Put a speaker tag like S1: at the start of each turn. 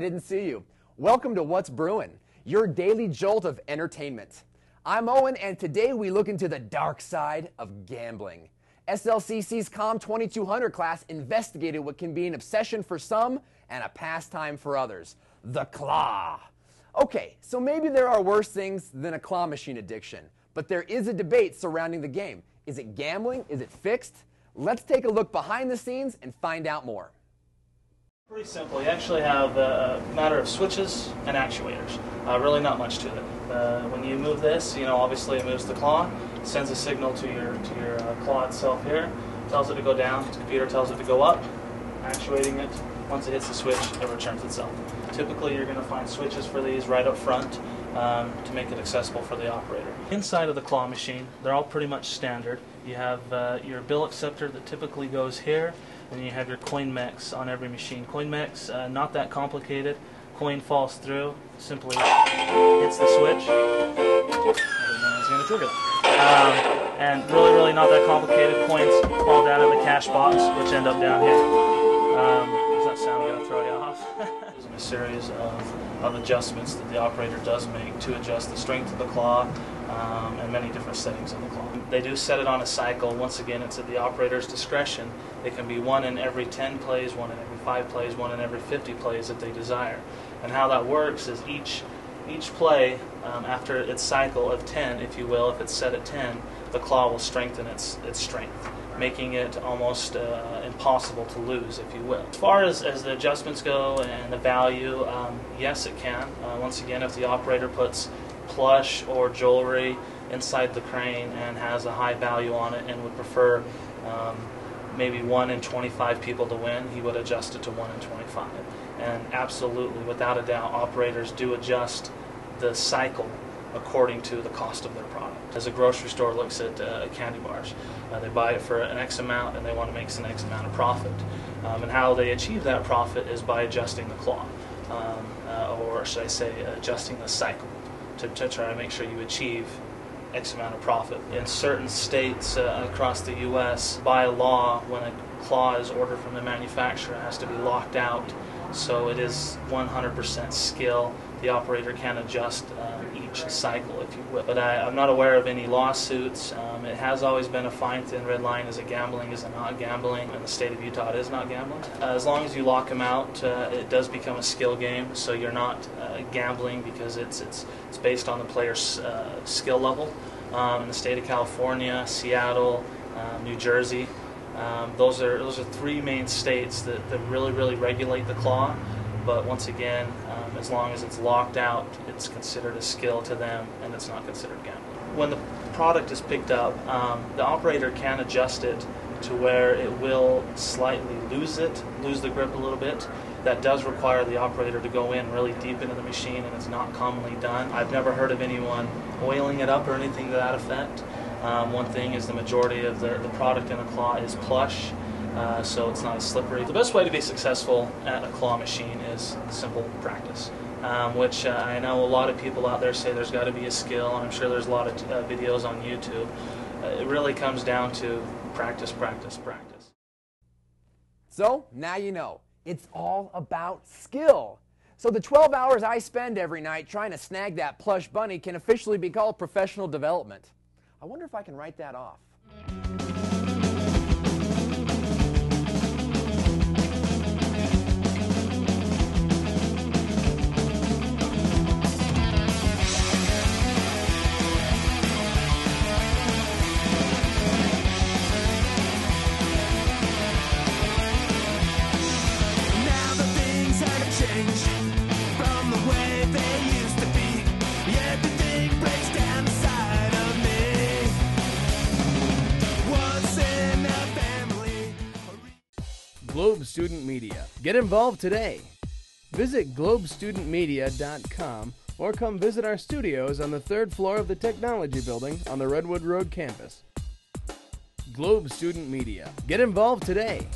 S1: didn't see you. Welcome to What's Bruin, your daily jolt of entertainment. I'm Owen, and today we look into the dark side of gambling. SLCC's COM 2200 class investigated what can be an obsession for some and a pastime for others, the claw. Okay, so maybe there are worse things than a claw machine addiction, but there is a debate surrounding the game. Is it gambling? Is it fixed? Let's take a look behind the scenes and find out more.
S2: Pretty simple. You actually have a matter of switches and actuators. Really not much to it. When you move this, obviously it moves the claw, sends a signal to your claw itself here, tells it to go down, the computer tells it to go up, actuating it. Once it hits the switch, it returns itself. Typically you're going to find switches for these right up front to make it accessible for the operator. Inside of the claw machine, they're all pretty much standard. You have your bill acceptor that typically goes here, and you have your coin mix on every machine. Coin mix, not that complicated. Coin falls through, simply hits the switch. I didn't know I was going to trigger that. And really not that complicated. Coins fall down in the cash box, which end up down here. Is that sound going to throw you off? There's a series of adjustments that the operator does make to adjust the strength of the claw and many different settings of the claw. They do set it on a cycle. Once again, it's at the operator's discretion. It can be one in every 10 plays, one in every 5 plays, one in every 50 plays that they desire. And how that works is each play, after its cycle of 10, if you will, if it's set at 10, the claw will strengthen its strength, making it almost impossible to lose, if you will. As far as the adjustments go and the value, yes, it can. Once again, if the operator puts plush or jewelry inside the crane and has a high value on it and would prefer maybe 1 in 25 people to win, he would adjust it to 1 in 25. And absolutely, without a doubt, operators do adjust the cycle according to the cost of their product. As a grocery store looks at candy bars, they buy it for an X amount and they want to make an X amount of profit. And how they achieve that profit is by adjusting the claw, or should I say adjusting the cycle to try to make sure you achieve X amount of profit. In certain states across the U.S., by law, when a claw is ordered from the manufacturer, it has to be locked out. So it is 100% skill. The operator can adjust each cycle, if you will. But I'm not aware of any lawsuits. It has always been a fine thin red line. Is it gambling? Is it not gambling? In the state of Utah, it is not gambling. As long as you lock them out, it does become a skill game. So you're not gambling because it's based on the player's skill level. In the state of California, Seattle, New Jersey, those are 3 main states that really regulate the claw. But once again, as long as it's locked out, it's considered a skill to them, and it's not considered gambling. When the product is picked up, the operator can adjust it to where it will slightly lose the grip a little bit. That does require the operator to go in really deep into the machine, and it's not commonly done. I've never heard of anyone oiling it up or anything to that effect. One thing is the majority of the product in a claw is plush, so it's not as slippery. The best way to be successful at a claw machine is simple practice, which I know a lot of people out there say there's got to be a skill, and I'm sure there's a lot of videos on YouTube. It really comes down to practice.
S1: So, now you know. It's all about skill. So the 12 hours I spend every night trying to snag that plush bunny can officially be called professional development. I wonder if I can write that off.
S3: Globe Student Media. Get involved today. Visit globestudentmedia.com or come visit our studios on the 3rd floor of the Technology Building on the Redwood Road campus. Globe Student Media. Get involved today.